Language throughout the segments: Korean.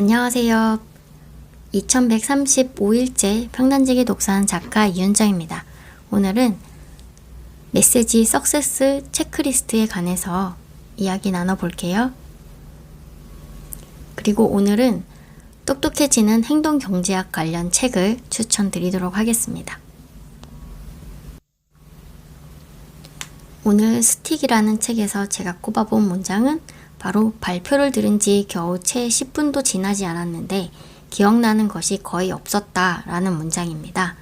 안녕하세요. 2135일째 평단지기 독서하는 작가 이윤정입니다. 오늘은 메시지 석세스 체크리스트에 관해서 이야기 나눠볼게요. 그리고 오늘은 똑똑해지는 행동경제학 관련 책을 추천드리도록 하겠습니다. 오늘 스틱이라는 책에서 제가 꼽아본 문장은 바로 발표를 들은 지 겨우 채 10분도 지나지 않았는데 기억나는 것이 거의 없었다 라는 문장입니다.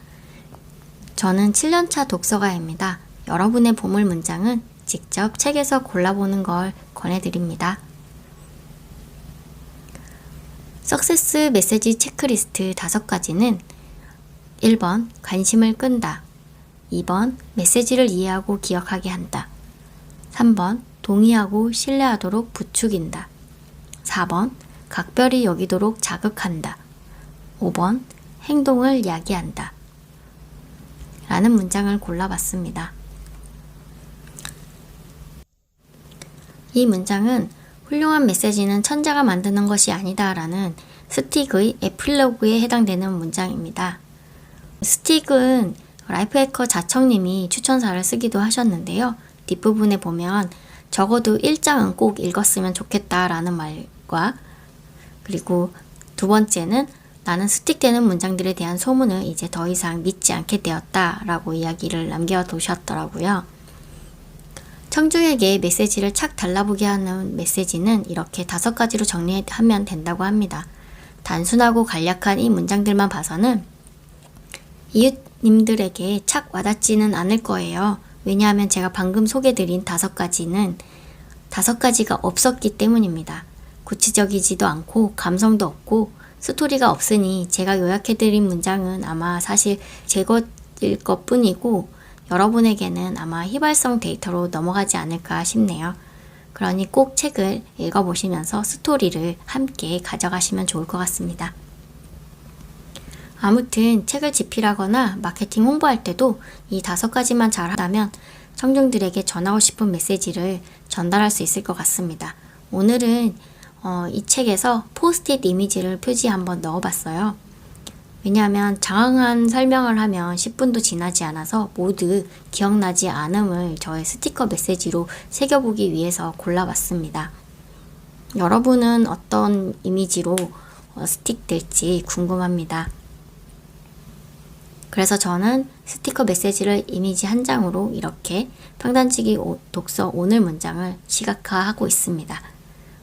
저는 7년차 독서가입니다. 여러분의 보물 문장은 직접 책에서 골라보는 걸 권해드립니다. 석세스 메시지 체크리스트 5가지는 1번 관심을 끈다, 2번 메시지를 이해하고 기억하게 한다, 3번 동의하고 신뢰하도록 부추긴다, 4번 각별히 여기도록 자극한다, 5번 행동을 야기한다 라는 문장을 골라봤습니다. 이 문장은 훌륭한 메시지는 천재가 만드는 것이 아니다 라는 스틱의 에필로그에 해당되는 문장입니다. 스틱은 라이프해커 자청님이 추천사를 쓰기도 하셨는데요. 뒷부분에 보면 적어도 1장은 꼭 읽었으면 좋겠다라는 말과 그리고 두 번째는 나는 스틱되는 문장들에 대한 소문을 이제 더 이상 믿지 않게 되었다라고 이야기를 남겨두셨더라고요. 청중에게 메시지를 착 달라보게 하는 메시지는 이렇게 5가지로 정리하면 된다고 합니다. 단순하고 간략한 이 문장들만 봐서는 이웃님들에게 착 와닿지는 않을 거예요. 왜냐하면 제가 방금 소개드린 5가지가 없었기 때문입니다. 구체적이지도 않고 감성도 없고 스토리가 없으니 제가 요약해드린 문장은 아마 사실 제 것일 것 뿐이고 여러분에게는 아마 휘발성 데이터로 넘어가지 않을까 싶네요. 그러니 꼭 책을 읽어보시면서 스토리를 함께 가져가시면 좋을 것 같습니다. 아무튼 책을 집필하거나 마케팅 홍보할 때도 이 5가지만 잘하다면 청중들에게 전하고 싶은 메시지를 전달할 수 있을 것 같습니다. 오늘은 이 책에서 포스트잇 이미지를 표지에 한번 넣어봤어요. 왜냐하면 장황한 설명을 하면 10분도 지나지 않아서 모두 기억나지 않음을 저의 스티커 메시지로 새겨보기 위해서 골라봤습니다. 여러분은 어떤 이미지로 스틱될지 궁금합니다. 그래서 저는 스티커 메시지를 이미지 한 장으로 이렇게 평단지기 독서 오늘 문장을 시각화하고 있습니다.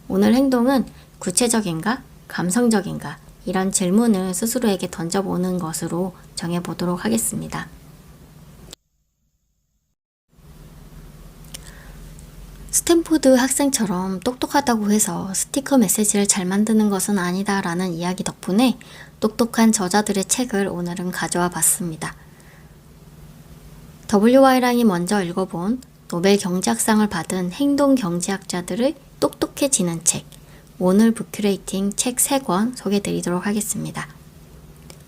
오늘 행동은 구체적인가? 감성적인가? 이런 질문을 스스로에게 던져보는 것으로 정해보도록 하겠습니다. 스탠포드 학생처럼 똑똑하다고 해서 스티커 메시지를 잘 만드는 것은 아니다 라는 이야기 덕분에 똑똑한 저자들의 책을 오늘은 가져와 봤습니다. WY랑이 먼저 읽어본 노벨 경제학상을 받은 행동경제학자들의 똑똑해지는 책, 오늘 북큐레이팅 책 3권 소개드리도록 하겠습니다.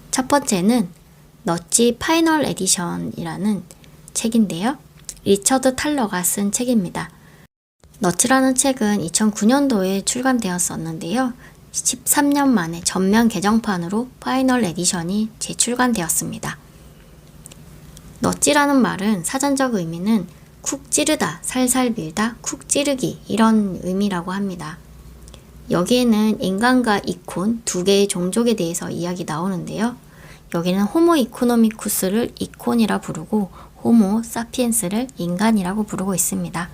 첫 번째는 너찌 파이널 에디션이라는 책인데요. 리처드 탈러가 쓴 책입니다. 너츠라는 책은 2009년도에 출간되었었는데요. 13년 만에 전면 개정판으로 파이널 에디션이 재출간되었습니다. 너찌라는 말은 사전적 의미는 쿡 찌르다, 살살 밀다, 쿡 찌르기 이런 의미라고 합니다. 여기에는 인간과 이콘 2개의 종족에 대해서 이야기 나오는데요. 여기는 호모 이코노미쿠스를 이콘이라 부르고 호모 사피엔스를 인간이라고 부르고 있습니다.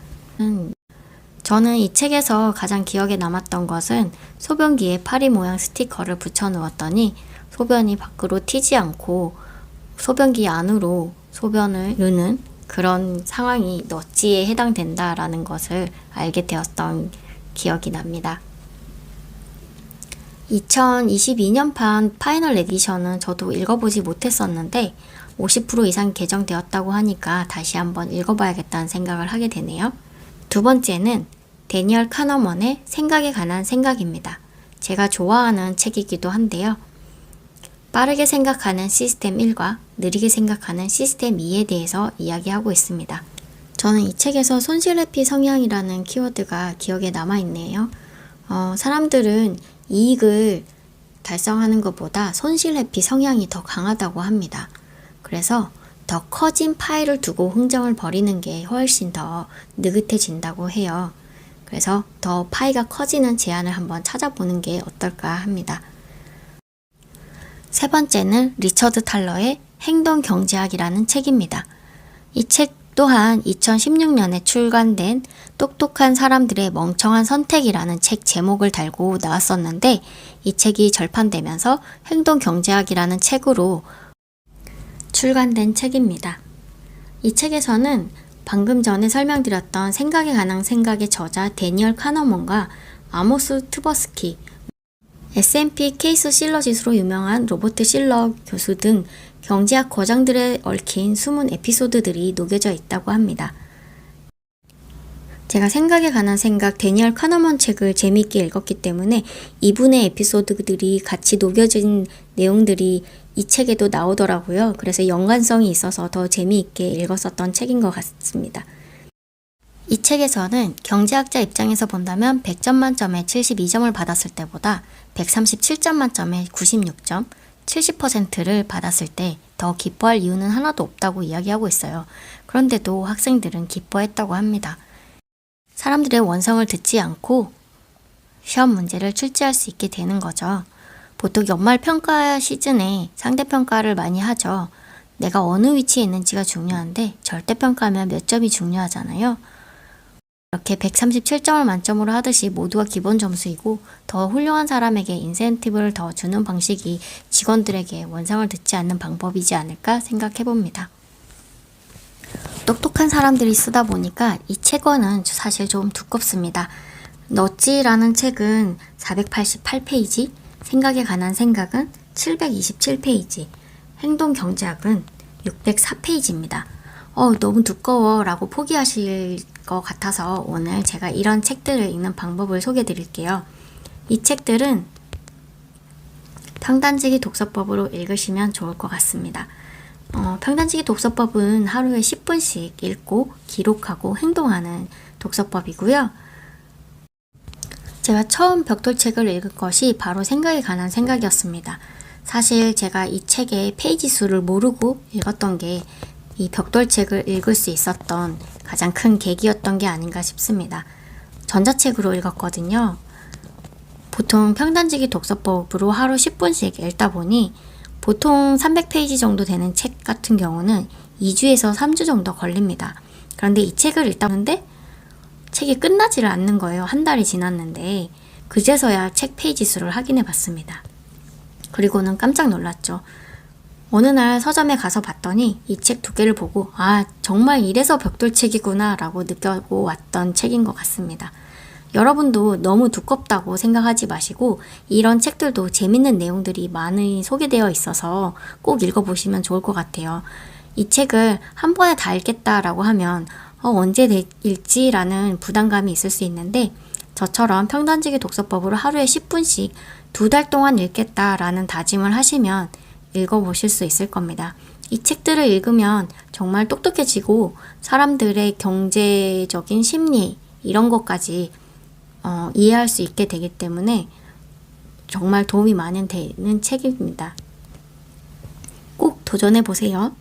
저는 이 책에서 가장 기억에 남았던 것은 소변기에 파리 모양 스티커를 붙여 놓았더니 소변이 밖으로 튀지 않고 소변기 안으로 소변을 누는 그런 상황이 너찌에 해당된다라는 것을 알게 되었던 기억이 납니다. 2022년판 파이널 에디션은 저도 읽어보지 못했었는데 50% 이상 개정되었다고 하니까 다시 한번 읽어봐야겠다는 생각을 하게 되네요. 두 번째는 데니얼 카너먼의 생각에 관한 생각입니다. 제가 좋아하는 책이기도 한데요. 빠르게 생각하는 시스템 1과 느리게 생각하는 시스템 2에 대해서 이야기하고 있습니다. 저는 이 책에서 손실회피 성향이라는 키워드가 기억에 남아있네요. 사람들은 이익을 달성하는 것보다 손실 회피 성향이 더 강하다고 합니다. 그래서 더 커진 파일을 두고 흥정을 벌이는 게 훨씬 더 느긋해진다고 해요. 그래서 더 파이가 커지는 제안을 한번 찾아보는 게 어떨까 합니다. 세 번째는 리처드 탈러의 행동경제학이라는 책입니다. 이 책 또한 2016년에 출간된 똑똑한 사람들의 멍청한 선택이라는 책 제목을 달고 나왔었는데 이 책이 절판되면서 행동경제학이라는 책으로 출간된 책입니다. 이 책에서는 방금 전에 설명드렸던 생각에 관한 생각의 저자 데니얼 카너먼과 아모스 트버스키, S&P 케이스 실러 지수로 유명한 로버트 실러 교수 등 경제학 거장들에 얽힌 숨은 에피소드들이 녹여져 있다고 합니다. 제가 생각에 관한 생각 데니얼 카너먼 책을 재미있게 읽었기 때문에 이분의 에피소드들이 같이 녹여진 내용들이 이 책에도 나오더라고요. 그래서 연관성이 있어서 더 재미있게 읽었었던 책인 것 같습니다. 이 책에서는 경제학자 입장에서 본다면 100점 만점에 72점을 받았을 때보다 137점 만점에 96점, 70%를 받았을 때 더 기뻐할 이유는 하나도 없다고 이야기하고 있어요. 그런데도 학생들은 기뻐했다고 합니다. 사람들의 원성을 듣지 않고 시험 문제를 출제할 수 있게 되는 거죠. 보통 연말 평가 시즌에 상대평가를 많이 하죠. 내가 어느 위치에 있는지가 중요한데 절대평가하면 몇 점이 중요하잖아요. 이렇게 137점을 만점으로 하듯이 모두가 기본 점수이고 더 훌륭한 사람에게 인센티브를 더 주는 방식이 직원들에게 원성을 듣지 않는 방법이지 않을까 생각해봅니다. 똑똑한 사람들이 쓰다 보니까 이 책원은 사실 좀 두껍습니다. 넛지라는 책은 488페이지, 생각에 관한 생각은 727페이지, 행동경제학은 604페이지입니다. 너무 두꺼워 라고 포기하실 것 같아서 오늘 제가 이런 책들을 읽는 방법을 소개해 드릴게요. 이 책들은 평단지기 독서법으로 읽으시면 좋을 것 같습니다. 평단지기 독서법은 하루에 10분씩 읽고 기록하고 행동하는 독서법이고요. 제가 처음 벽돌책을 읽은 것이 바로 생각에 관한 생각이었습니다. 사실 제가 이 책의 페이지 수를 모르고 읽었던 게 이 벽돌책을 읽을 수 있었던 가장 큰 계기였던 게 아닌가 싶습니다. 전자책으로 읽었거든요. 보통 평단지기 독서법으로 하루 10분씩 읽다 보니 보통 300페이지 정도 되는 책 같은 경우는 2주에서 3주 정도 걸립니다. 그런데 이 책을 읽다 보는데 책이 끝나지를 않는 거예요. 한 달이 지났는데 그제서야 책 페이지 수를 확인해 봤습니다. 그리고는 깜짝 놀랐죠. 어느 날 서점에 가서 봤더니 이 책 두 개를 보고 정말 이래서 벽돌책이구나 라고 느끼고 왔던 책인 것 같습니다. 여러분도 너무 두껍다고 생각하지 마시고 이런 책들도 재밌는 내용들이 많이 소개되어 있어서 꼭 읽어보시면 좋을 것 같아요. 이 책을 한 번에 다 읽겠다라고 하면 언제 읽지라는 부담감이 있을 수 있는데 저처럼 평단지기 독서법으로 하루에 10분씩 2달 동안 읽겠다라는 다짐을 하시면 읽어보실 수 있을 겁니다. 이 책들을 읽으면 정말 똑똑해지고 사람들의 경제적인 심리 이런 것까지 이해할 수 있게 되기 때문에 정말 도움이 많이 되는 책입니다. 꼭 도전해보세요.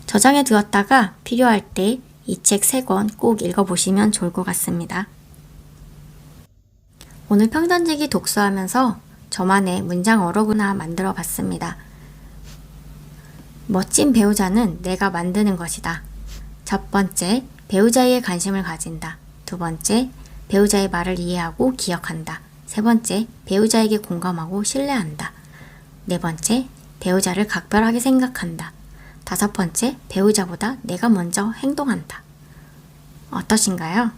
저장해 두었다가 필요할 때 이 책 3권 꼭 읽어보시면 좋을 것 같습니다. 오늘 평단지기 독서하면서 저만의 문장 어록을 하나 만들어 봤습니다. 멋진 배우자는 내가 만드는 것이다. 첫 번째, 배우자의 관심을 가진다. 두 번째, 배우자의 말을 이해하고 기억한다. 세 번째, 배우자에게 공감하고 신뢰한다. 네 번째, 배우자를 각별하게 생각한다. 다섯 번째, 배우자보다 내가 먼저 행동한다. 어떠신가요?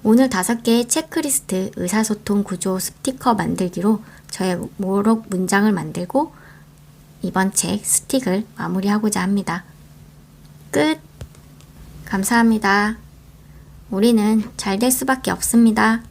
오늘 5개의 체크리스트 의사소통 구조 스티커 만들기로 저의 모록 문장을 만들고 이번 책 스틱을 마무리하고자 합니다. 끝! 감사합니다. 우리는 잘 될 수밖에 없습니다.